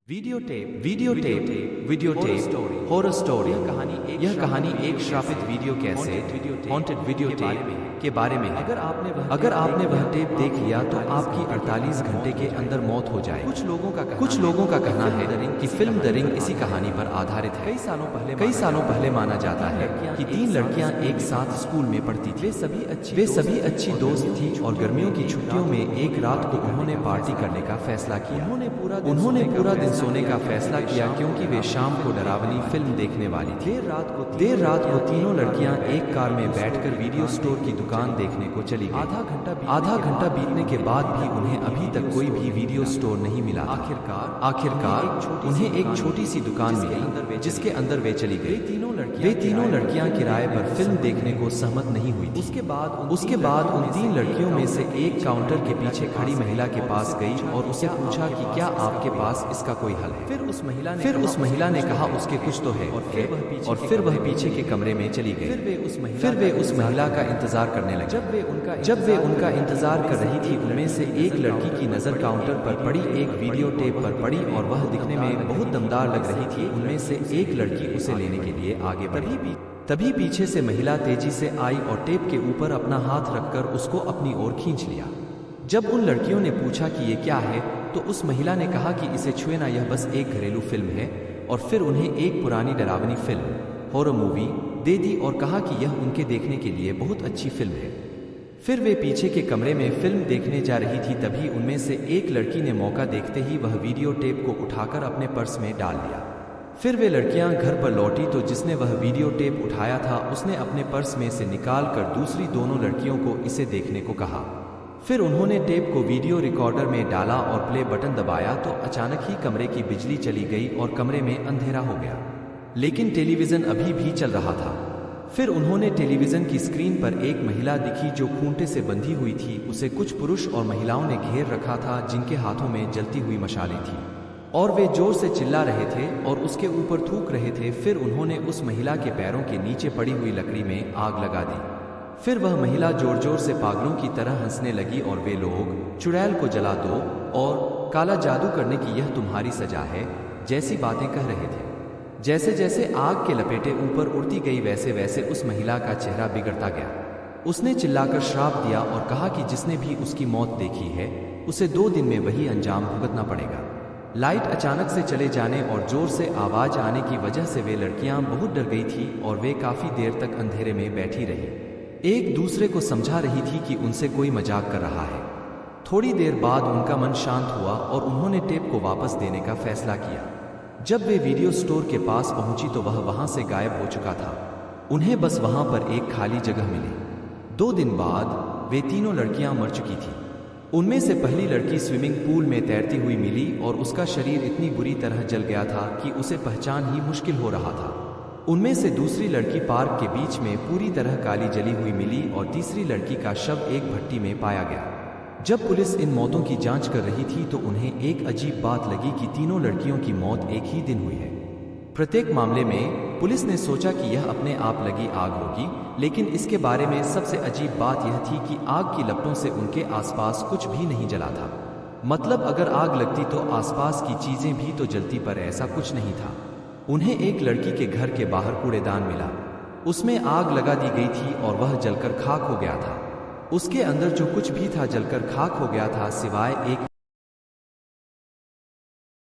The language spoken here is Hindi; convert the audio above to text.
Video tape, horror story. यह कहानी एक श्रापित video cassette, haunted video tape के बारे में है। अगर आपने वह टेप देख लिया तो आपकी 48 घंटे के अंदर मौत हो जाए। कुछ लोगों का कहना है कि फिल्म द रिंग इसी कहानी पर आधारित है। कई सालों पहले माना जाता है कि 3 लड़कियां एक साथ स्कूल में पढ़ती थी। वे सभी अच्छी दोस्त थी और गर्मियों की छुट्टियों में एक रात को उन्होंने पार्टी करने का फैसला किया। उन्होंने पूरा दिन सोने का फैसला किया क्योंकि वे शाम को डरावनी फिल्म देखने वाली थी। देर रात को तीनों लड़कियां एक कार में बैठकर वीडियो स्टोर की दुकान देखने को चली गईं। आधा घंटा बीतने के बाद भी उन्हें अभी तक कोई भी वीडियो स्टोर नहीं मिला। आखिरकार उन्हें एक छोटी सी दुकान मिली जिसके अंदर वे चली गई। वे तीनों लड़कियां किराए पर फिल्म देखने को सहमत नहीं हुई थी। उसके बाद उन 3 लड़कियों में से एक काउंटर के पीछे खड़ी महिला के पास गई और उसे पूछा कि क्या आपके पास इसका कोई हल है। फिर उस महिला ने कहा उसके कुछ तो है, और फिर वह पीछे के कमरे में चली गई। फिर वे उस महिला का इंतजार करने लगे। जब वे उनका इंतजार कर रही थी उनमें से एक लड़की की नजर काउंटर पर पड़ी एक वीडियो टेप पर पड़ी और वह दिखने में बहुत दमदार लग रही थी। उनमें से एक लड़की उसे लेने के लिए आगे बढ़ी। तभी पीछे से महिला तेजी से आई और टेप के ऊपर अपना हाथ रखकर उसको अपनी ओर खींच लिया। जब उन लड़कियों ने पूछा कि ये क्या है तो उस महिला ने कहा कि इसे छुए ना, यह बस एक घरेलू फिल्म है। और फिर उन्हें एक पुरानी डरावनी फिल्म, हॉरर मूवी दे दी और कहा कि यह उनके देखने के लिए बहुत अच्छी फिल्म है। फिर वे पीछे के कमरे में फिल्म देखने जा रही थी। तभी उनमें से एक लड़की ने मौका देखते ही वह वीडियो टेप को उठाकर अपने पर्स में डाल लिया। फिर वे लड़कियां घर पर लौटी तो जिसने वह वीडियो टेप उठाया था उसने अपने पर्स में से निकाल कर दूसरी दोनों लड़कियों को इसे देखने को कहा। फिर उन्होंने टेप को वीडियो रिकॉर्डर में डाला और प्ले बटन दबाया तो अचानक ही कमरे की बिजली चली गई और कमरे में अंधेरा हो गया, लेकिन टेलीविजन अभी भी चल रहा था। फिर उन्होंने टेलीविजन की स्क्रीन पर एक महिला दिखी जो खूंटे से बंधी हुई थी। उसे कुछ पुरुष और महिलाओं ने घेर रखा था जिनके हाथों में जलती हुई मशालें थी और वे जोर से चिल्ला रहे थे और उसके ऊपर थूक रहे थे। फिर उन्होंने उस महिला के पैरों के नीचे पड़ी हुई लकड़ी में आग लगा दी। फिर वह महिला जोर जोर से पागलों की तरह हंसने लगी और वे लोग चुड़ैल को जला दो और काला जादू करने की यह तुम्हारी सजा है जैसी बातें कह रहे थे। जैसे जैसे आग के लपेटें ऊपर उड़ती गई वैसे वैसे उस महिला का चेहरा बिगड़ता गया। उसने चिल्लाकर श्राप दिया और कहा कि जिसने भी उसकी मौत देखी है उसे 2 दिन में वही अंजाम भुगतना पड़ेगा। लाइट अचानक से चले जाने और जोर से आवाज आने की वजह से वे लड़कियां बहुत डर गई थी और वे काफी देर तक अंधेरे में बैठी रही, एक दूसरे को समझा रही थी कि उनसे कोई मजाक कर रहा है। थोड़ी देर बाद उनका मन शांत हुआ और उन्होंने टेप को वापस देने का फैसला किया। जब वे वीडियो स्टोर के पास पहुंची तो वह वहां से गायब हो चुका था। उन्हें बस वहां पर एक खाली जगह मिली। 2 दिन बाद वे तीनों लड़कियां मर चुकी थी। उनमें से पहली लड़की स्विमिंग पूल में तैरती हुई मिली और उसका शरीर इतनी बुरी तरह जल गया था कि उसे पहचान ही मुश्किल हो रहा था। उनमें से दूसरी लड़की पार्क के बीच में पूरी तरह काली जली हुई मिली और तीसरी लड़की का शव एक भट्टी में पाया गया। जब पुलिस इन मौतों की जांच कर रही थी तो उन्हें एक अजीब बात लगी कि तीनों लड़कियों की मौत एक ही दिन हुई है। प्रत्येक मामले में पुलिस ने सोचा कि यह अपने आप लगी आग होगी, लेकिन इसके बारे में सबसे अजीब बात यह थी कि आग की लपटों से उनके आसपास कुछ भी नहीं जला था। मतलब अगर आग लगती तो आसपास की चीजें भी तो जलती, पर ऐसा कुछ नहीं था। उन्हें एक लड़की के घर के बाहर कूड़ेदान मिला। उसमें आग लगा दी गई थी और वह जलकर खाक हो गया था। उसके अंदर जो कुछ भी था जलकर खाक हो गया था सिवाय एक